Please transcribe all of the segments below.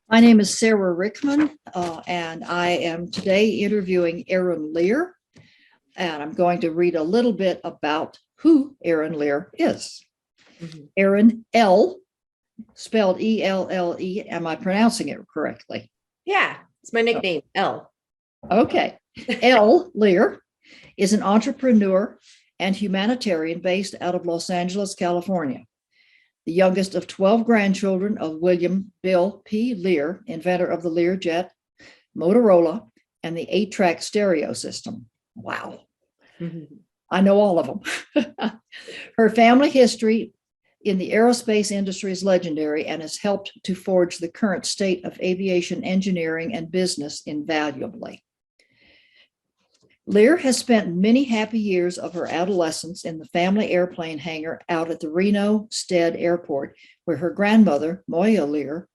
My name is Sarah Rickman, and I am today interviewing Erin Lear. And I'm going to read a little bit about who Erin Lear is. Mhm. Erin L, spelled E-L-L-E. Am I pronouncing it correctly? Yeah, it's my nickname, L. Okay. L Lear is an entrepreneur and humanitarian based out of Los Angeles, California. The youngest of 12 grandchildren of William Bill P. Lear, inventor of the Learjet, Motorola, and the 8-track stereo system. Wow. I know all of them. Her family history in the aerospace industry is legendary and has helped to forge the current state of aviation engineering and business invaluably. Lear has spent many happy years of her adolescence in the family airplane hangar out at the Reno Stead Airport, where her grandmother, Moya Lear,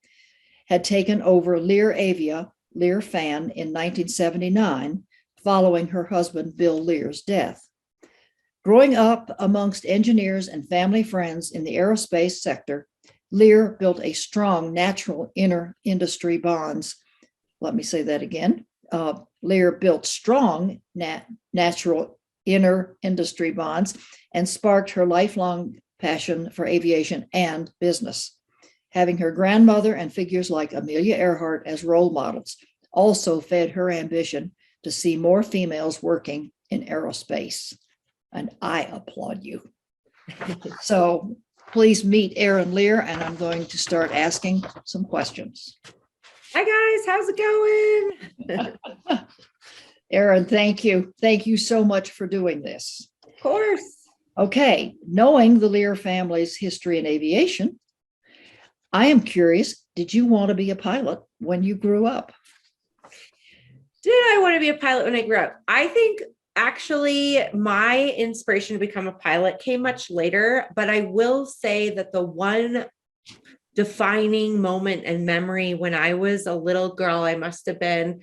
had taken over Lear Avia, Lear Fan, in 1979, following her husband, Bill Lear's death. Growing up amongst engineers and family friends in the aerospace sector, Lear built a strong natural inter-industry bonds. Let me say that again. Lear built strong natural inter-industry bonds and sparked her lifelong passion for aviation and business. Having her grandmother and figures like Amelia Earhart as role models also fed her ambition to see more females working in aerospace. And I applaud you. So please meet Erin Lear, and I'm going to start asking some questions. Hi guys, how's it going? Erin, thank you. Thank you so much for doing this. Of course. Okay, knowing the Lear family's history in aviation, I am curious, did you want to be a pilot when you grew up? Did I want to be a pilot when I grew up? I think actually my inspiration to become a pilot came much later, but I will say that the one defining moment and memory when I was a little girl, I must have been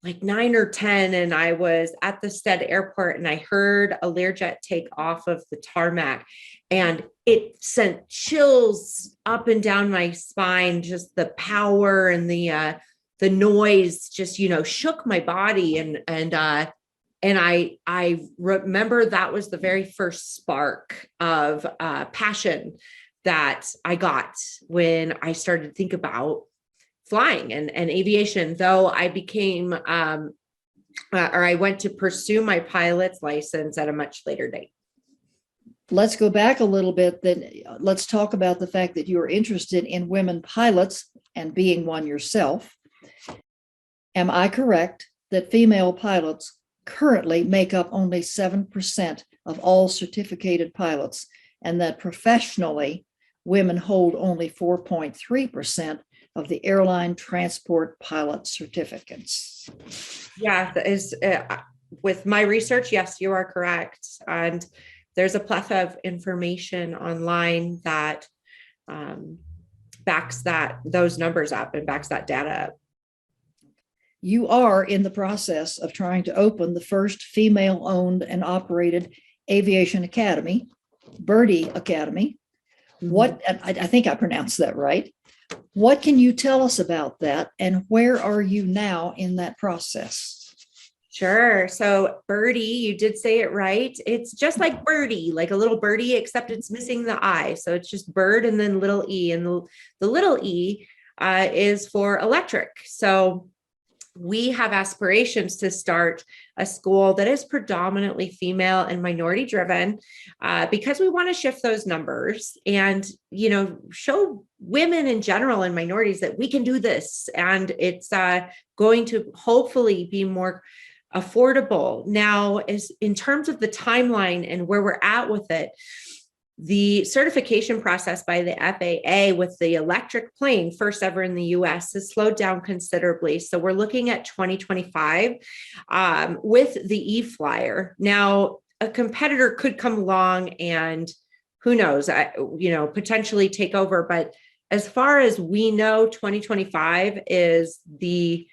like 9 or 10, and I was at the Stead Airport and I heard a Learjet take off of the tarmac, and it sent chills up and down my spine. Just the power and the noise just, shook my body. And I remember that was the very first spark of passion that I got when I started to think about flying and aviation, though I became, or I went to pursue my pilot's license at a much later date. Let's go back a little bit. Then let's talk about the fact that you are interested in women pilots and being one yourself. Am I correct that female pilots currently make up only 7% of all certificated pilots, and that professionally women hold only 4.3% of the airline transport pilot certificates? Yeah, that is, with my research, yes, you are correct. And there's a plethora of information online that backs those numbers up and backs that data up. You are in the process of trying to open the first female-owned and operated aviation academy, BIRDe Academy. What, I think I pronounced that right. What can you tell us about that, and where are you now in that process? Sure. So BIRDe, you did say it right. It's just like birdie, like a little birdie, except it's missing the I. So it's just bird and then little e, and the little e is for electric. So we have aspirations to start a school that is predominantly female and minority driven, because we want to shift those numbers and, show women in general and minorities that we can do this. And it's going to hopefully be more affordable. Now, as in terms of the timeline and where we're at with it, the certification process by the FAA with the electric plane, first ever in the US, has slowed down considerably. So we're looking at 2025 with the E-Flyer. Now, a competitor could come along and who knows, potentially take over. But as far as we know, 2025 is the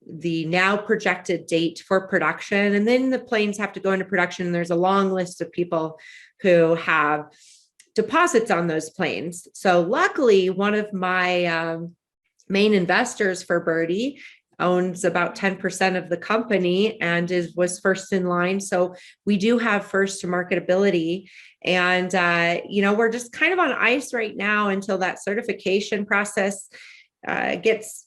now projected date for production. And then the planes have to go into production. And there's a long list of people who have deposits on those planes. So luckily, one of my main investors for BIRDe, owns about 10% of the company and was first in line. So we do have first to marketability. And, we're just kind of on ice right now until that certification process gets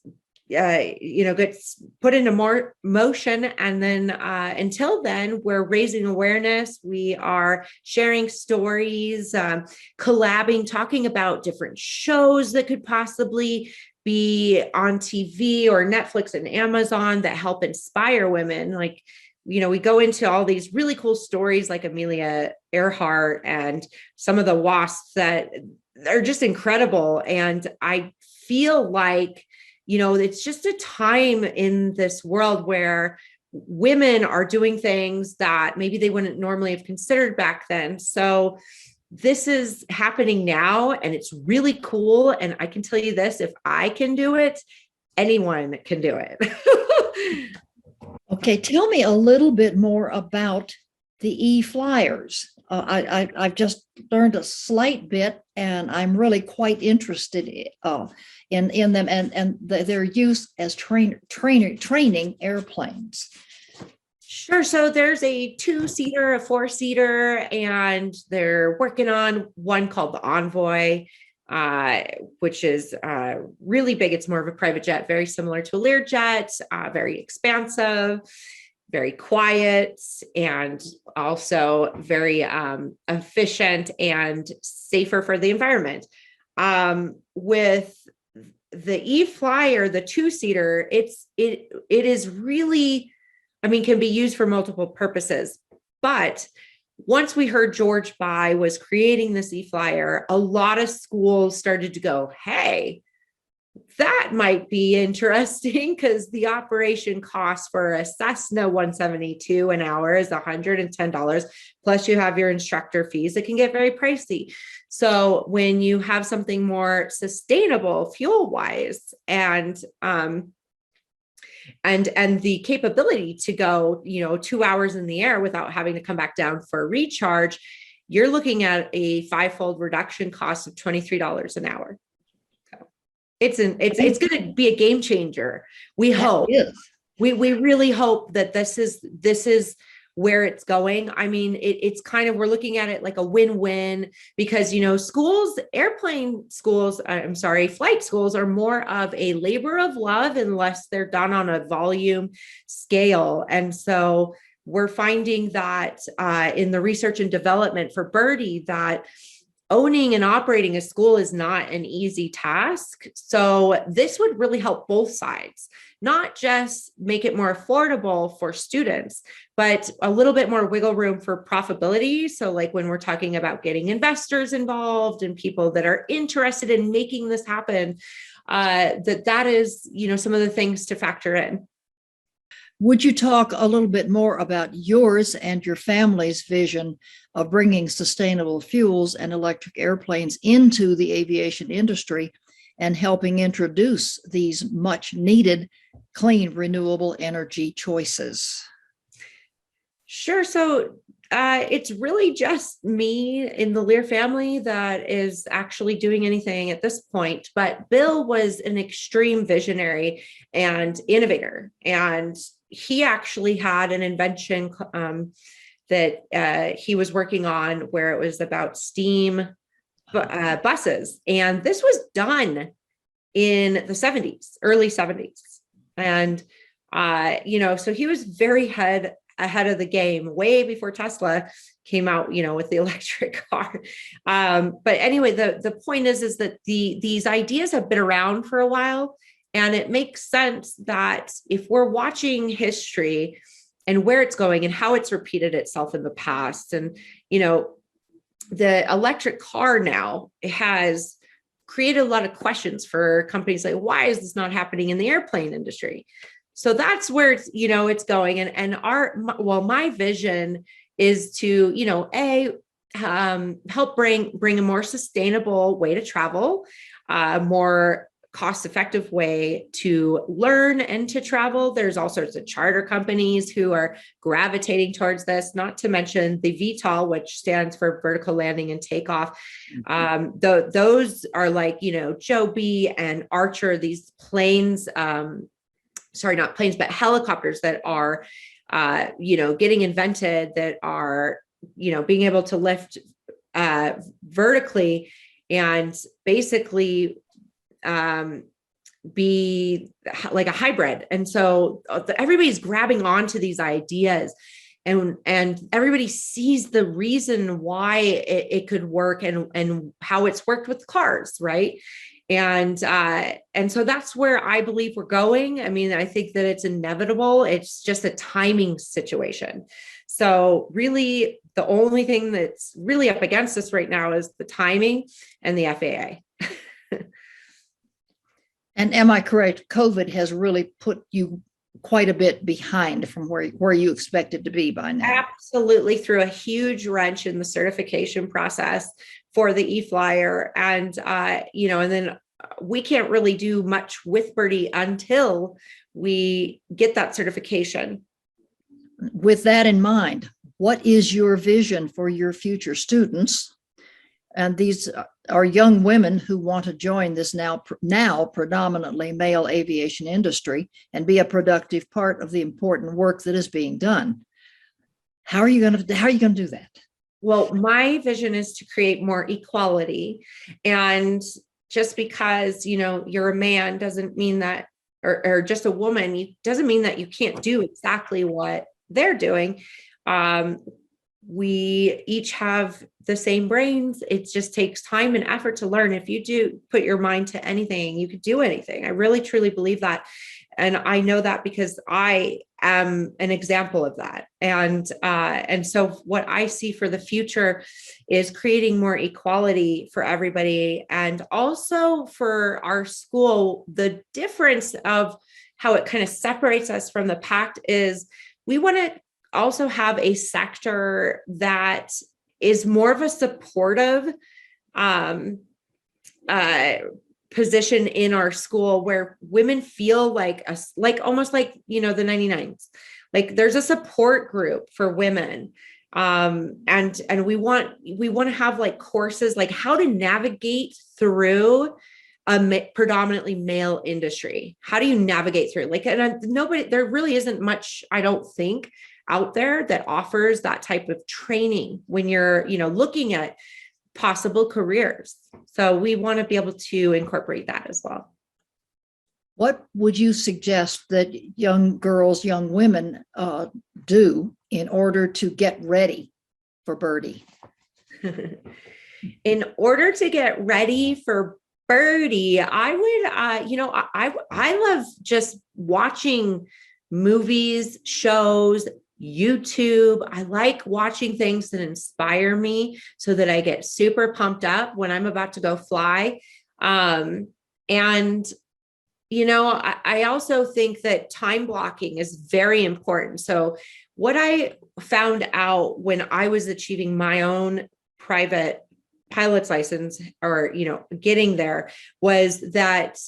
put into more motion. And then until then, we're raising awareness. We are sharing stories, collabing, talking about different shows that could possibly be on TV or Netflix and Amazon that help inspire women. Like, we go into all these really cool stories like Amelia Earhart and some of the wasps that are just incredible. And I feel like, it's just a time in this world where women are doing things that maybe they wouldn't normally have considered back then. So this is happening now and it's really cool. And I can tell you this, if I can do it, anyone can do it. Okay, tell me a little bit more about the e-flyers. I've just learned a slight bit, and I'm really quite interested in them and their use as training airplanes. Sure. So there's a 2-seater, a 4-seater, and they're working on one called the Envoy, which is really big. It's more of a private jet, very similar to a Lear jet, very expansive, very quiet, and also very efficient and safer for the environment. With the e-flyer, the 2-seater, it is really, can be used for multiple purposes. But once we heard George By was creating this e-flyer, a lot of schools started to go, hey, that might be interesting, because the operation cost for a Cessna 172 an hour is $110. Plus you have your instructor fees. It can get very pricey. So when you have something more sustainable fuel wise and the capability to go, 2 hours in the air without having to come back down for a recharge, you're looking at a 5-fold reduction cost of $23 an hour. So it's going to be a game changer. We hope. We really hope that this is where it's going. It's kind of, we're looking at it like a win-win, because, flight schools are more of a labor of love unless they're done on a volume scale. And so we're finding that in the research and development for BIRDe, that owning and operating a school is not an easy task. So this would really help both sides, not just make it more affordable for students, but a little bit more wiggle room for profitability. So like when we're talking about getting investors involved and people that are interested in making this happen, that is, some of the things to factor in. Would you talk a little bit more about yours and your family's vision of bringing sustainable fuels and electric airplanes into the aviation industry and helping introduce these much needed clean, renewable energy choices? Sure. So it's really just me in the Lear family that is actually doing anything at this point. But Bill was an extreme visionary and innovator. And he actually had an invention that he was working on where it was about steam buses. And this was done in the 70s, early 70s. And, so he was very ahead of the game, way before Tesla came out, with the electric car. But anyway, the point is that these ideas have been around for a while. And it makes sense that if we're watching history and where it's going and how it's repeated itself in the past, and, the electric car now has created a lot of questions for companies like, why is this not happening in the airplane industry? So that's where it's going. And my vision is to, help bring a more sustainable way to travel, more cost-effective way to learn and to travel. There's all sorts of charter companies who are gravitating towards this, not to mention the VTOL, which stands for vertical landing and takeoff. Those are like, Joby and Archer, these planes, sorry, not planes, but helicopters that are, getting invented, that are, being able to lift vertically and basically be like a hybrid. And so everybody's grabbing onto these ideas, and everybody sees the reason why it could work, and how it's worked with cars, right? And so that's where I believe we're going. I mean, I think that it's inevitable. It's just a timing situation. So really, the only thing that's really up against us right now is the timing and the FAA. And am I correct? COVID has really put you quite a bit behind from where you expected to be by now. Absolutely, threw a huge wrench in the certification process for the eFlyer, and and then we can't really do much with BIRDe until we get that certification. With that in mind, what is your vision for your future students? And these are young women who want to join this now predominantly male aviation industry and be a productive part of the important work that is being done. How are you going to do that? Well, my vision is to create more equality. And just because, you're a man doesn't mean that, or just a woman, doesn't mean that you can't do exactly what they're doing. We each have the same brains. It just takes time and effort to learn. If you do put your mind to anything, you could do anything. I really, truly believe that. And I know that because I am an example of that. And so what I see for the future is creating more equality for everybody. And also for our school, the difference of how it kind of separates us from the pack is we want to also have a sector that is more of a supportive position in our school, where women feel like almost like the 99s, like there's a support group for women, and we want to have like courses like how to navigate through a predominantly male industry. How do you navigate through, nobody, there really isn't much, I don't think, out there that offers that type of training when you're looking at possible careers. So we want to be able to incorporate that as well. What would you suggest that young girls, young women do in order to get ready for BIRDe? In order to get ready for BIRDe, I would, I love just watching movies, shows, YouTube. I like watching things that inspire me so that I get super pumped up when I'm about to go fly. I also think that time blocking is very important. So what I found out when I was achieving my own private pilot's license, or, getting there, was that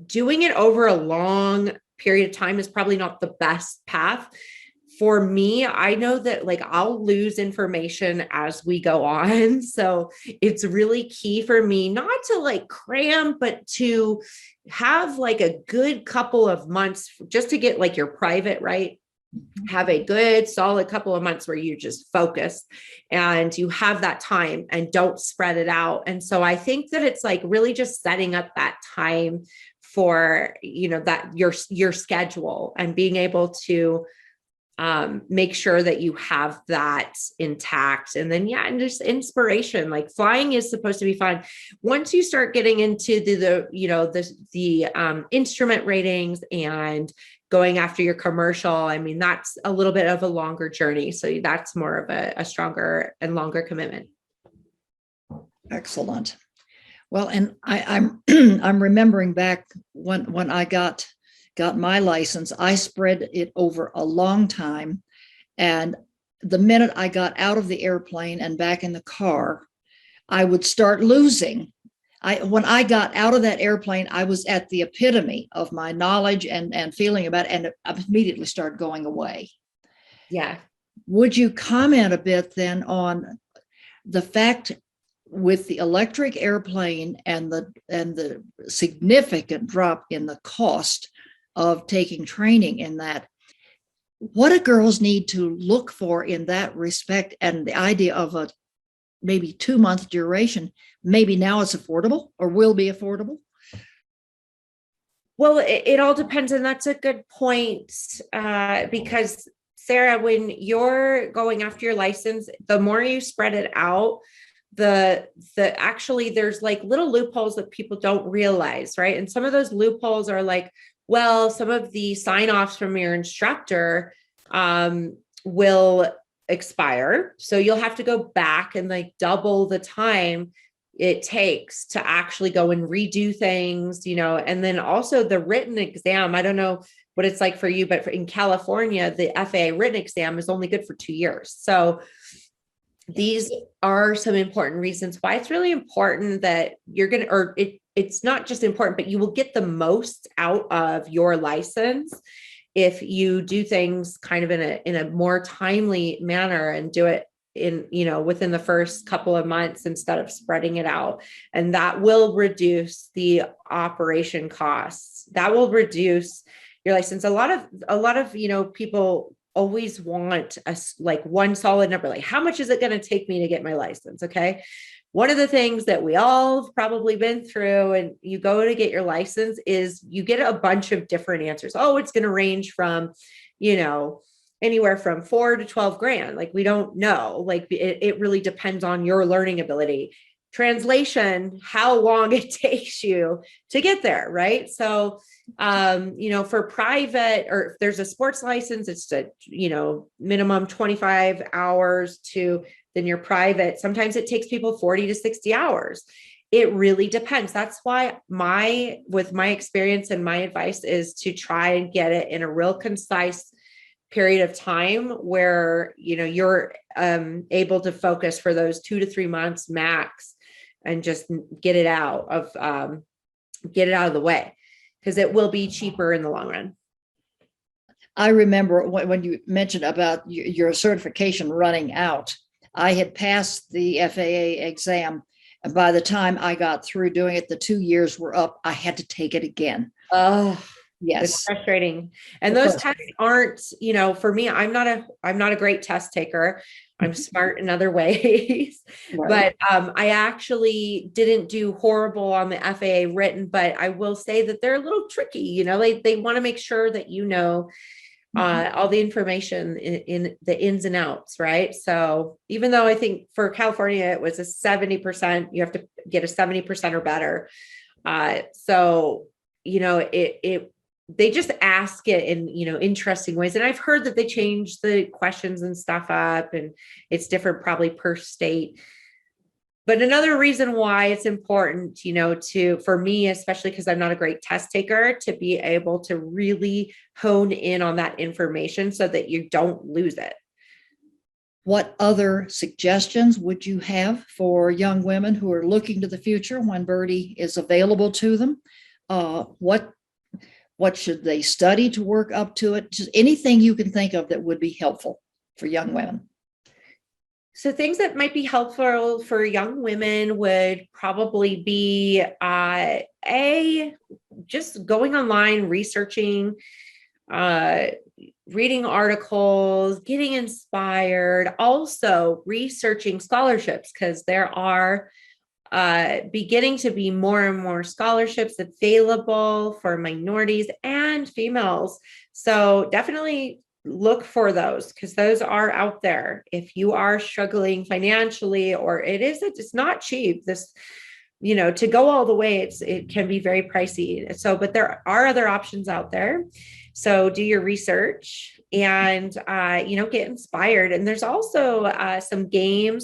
doing it over a long period of time is probably not the best path. For me, I know that I'll lose information as we go on. So it's really key for me not to cram, but to have a good couple of months just to get your private, right? Have a good solid couple of months where you just focus and you have that time and don't spread it out. And so I think that it's really just setting up that time for, that your schedule, and being able to make sure that you have that intact. And then, and just inspiration, flying is supposed to be fun. Once you start getting into the instrument ratings and going after your commercial, I mean, that's a little bit of a longer journey. So that's more of a stronger and longer commitment. Excellent. Well, and I'm I'm remembering back when I got my license, I spread it over a long time. And the minute I got out of the airplane and back in the car, I would start losing. when I got out of that airplane, I was at the epitome of my knowledge and feeling about it, and I immediately started going away. Yeah. Would you comment a bit then on the fact with the electric airplane and the significant drop in the cost of taking training in that, what do girls need to look for in that respect, and the idea of a maybe 2-month duration, maybe now it's affordable or will be affordable? Well, it all depends. And that's a good point, because Sarah, when you're going after your license, the more you spread it out, the actually there's like little loopholes that people don't realize, right? And some of those loopholes are like, well, some of the sign-offs from your instructor will expire. So you'll have to go back and like double the time it takes to actually go and redo things, and then also the written exam. I don't know what it's like for you, but in California, the FAA written exam is only good for 2 years. So these are some important reasons why it's really important that you're going to, or it's not just important, but you will get the most out of your license if you do things kind of in a more timely manner and do it in, within the first couple of months instead of spreading it out. And that will reduce the operation costs. That will reduce your license. A lot of, people always want like one solid number, like how much is it going to take me to get my license? Okay. One of the things that we all have probably been through and you go to get your license is you get a bunch of different answers. Oh, it's going to range from, anywhere from 4 to 12 grand. Like, we don't know, like it really depends on your learning ability. Translation, how long it takes you to get there. Right. So, for private, or if there's a sports license, it's a, minimum 25 hours to then your private. Sometimes it takes people 40 to 60 hours. It really depends. That's why with my experience and my advice is to try and get it in a real concise period of time where, you're able to focus for those 2 to 3 months max and just get it out of the way, because it will be cheaper in the long run. I remember when you mentioned about your certification running out, I had passed the FAA exam. And by the time I got through doing it, the 2 years were up. I had to take it again. Oh, yes. It's frustrating. And those tests aren't, for me, I'm not a great test taker. I'm smart in other ways, right. But I actually didn't do horrible on the FAA written, but I will say that they're a little tricky. They want to make sure that all the information in the ins and outs, right? So even though I think for California it was a 70%, you have to get a 70% or better. So they just ask it in, interesting ways. And I've heard that they change the questions and stuff up, and it's different probably per state. But another reason why it's important, for me, especially because I'm not a great test taker, to be able to really hone in on that information so that you don't lose it. What other suggestions would you have for young women who are looking to the future when BIRDe is available to them? What should they study to work up to it? Just anything you can think of that would be helpful for young women. So things that might be helpful for young women would probably be just going online, researching, reading articles, getting inspired, also researching scholarships, because there are beginning to be more and more scholarships available for minorities and females. So definitely look for those, because those are out there. If you are struggling financially, or it's not cheap, to go all the way, it can be very pricey. So, but there are other options out there. So do your research and, get inspired. And there's also some gaming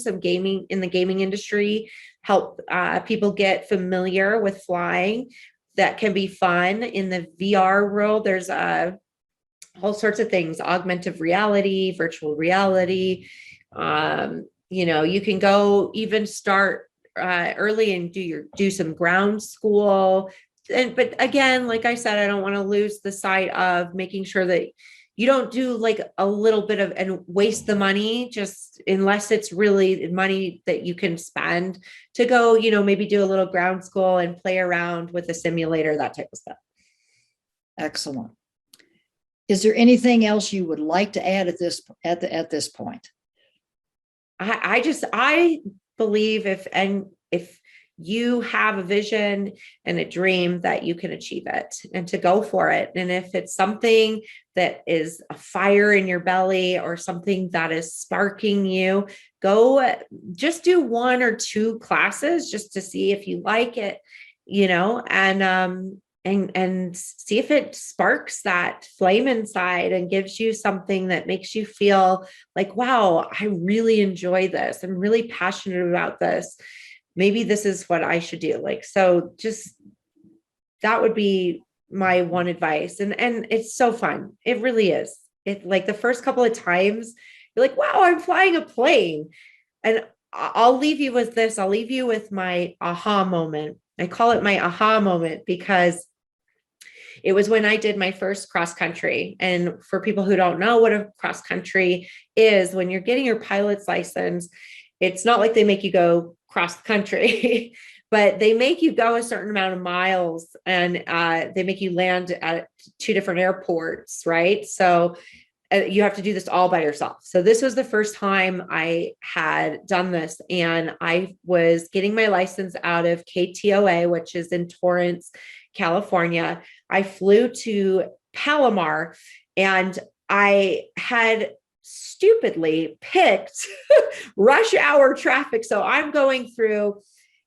in the gaming industry, help people get familiar with flying. That can be fun. In the VR world, there's all sorts of things, augmented reality, virtual reality. You can go even start early and do some ground school. But again, like I said, I don't want to lose the sight of making sure that you don't do like a little bit of and waste the money, just unless it's really money that you can spend to go, maybe do a little ground school and play around with a simulator, that type of stuff. Excellent. Is there anything else you would like to add at this point? I believe if you have a vision and a dream, that you can achieve it and to go for it. And if it's something that is a fire in your belly or something that is sparking you, go just do 1 or 2 classes just to see if you like it, and see if it sparks that flame inside and gives you something that makes you feel like, wow, I really enjoy this. I'm really passionate about this. Maybe this is what I should do. So just, that would be my one advice. And it's so fun. It really is. It, like, the first couple of times you're like, wow, I'm flying a plane. And I'll leave you with this. I'll leave you with my aha moment. I call it my aha moment because it was when I did my first cross country. And for people who don't know what a cross country is, when you're getting your pilot's license, it's not like they make you go cross country, but they make you go a certain amount of miles, and they make you land at 2 different airports, right? So you have to do this all by yourself. So this was the first time I had done this, and I was getting my license out of KTOA, which is in Torrance, California. I flew to Palomar, and I had stupidly picked rush hour traffic. So I'm going through,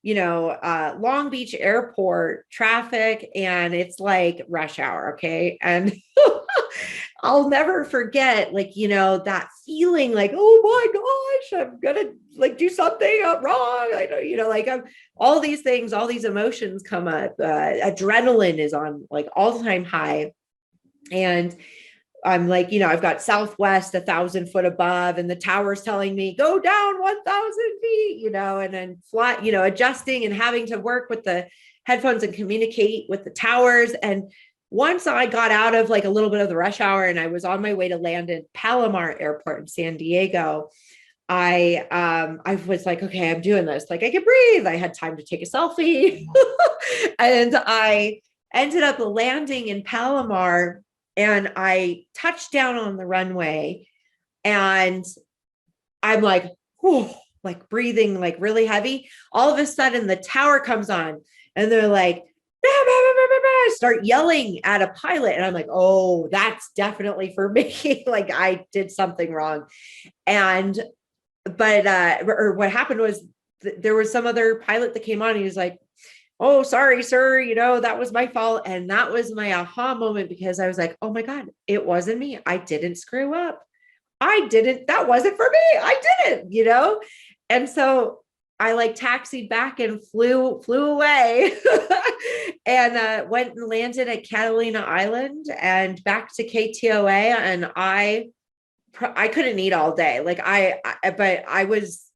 Long Beach airport traffic, and it's like rush hour. Okay. And I'll never forget, that feeling like, oh my gosh, I'm gonna do something wrong. I don't, I'm all these things, all these emotions come up. Adrenaline is on all-time high. And I'm I've got Southwest 1,000 foot above, and the tower's telling me go down 1,000 feet, and then fly, adjusting and having to work with the headphones and communicate with the towers. And once I got out of a little bit of the rush hour and I was on my way to land in Palomar Airport in San Diego, I was like, okay, I'm doing this. I can breathe. I had time to take a selfie. And I ended up landing in Palomar, and I touched down on the runway, and I'm breathing really heavy. All of a sudden the tower comes on, and they're like, bah, bah, bah, bah, bah, bah, start yelling at a pilot. And I'm like, oh, that's definitely for me. I did something wrong. But what happened was there was some other pilot that came on. He was like, oh, sorry, sir, that was my fault. And that was my aha moment, because I was like, oh my God, it wasn't me. I didn't screw up. That wasn't for me. I didn't, And so I taxied back and flew away and went and landed at Catalina Island and back to KTOA. And I couldn't eat all day. But I was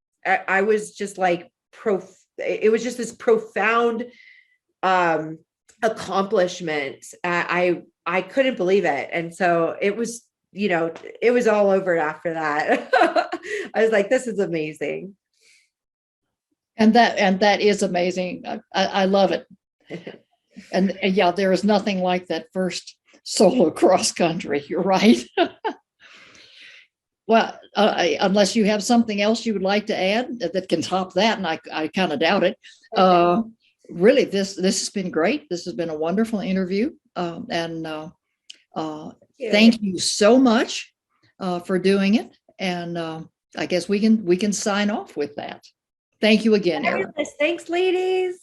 just it was just this profound accomplishment. I couldn't believe it. And so it was, it was all over after that. I was like, this is amazing. And that is amazing. I love it. And yeah, there is nothing like that first solo cross country. You're right. Well, unless you have something else you would like to add that can top that, and I kind of doubt it. Okay. Really, this has been great. This has been a wonderful interview, and thank you so much for doing it. And I guess we can sign off with that. Thank you again, Erin. Thanks, ladies.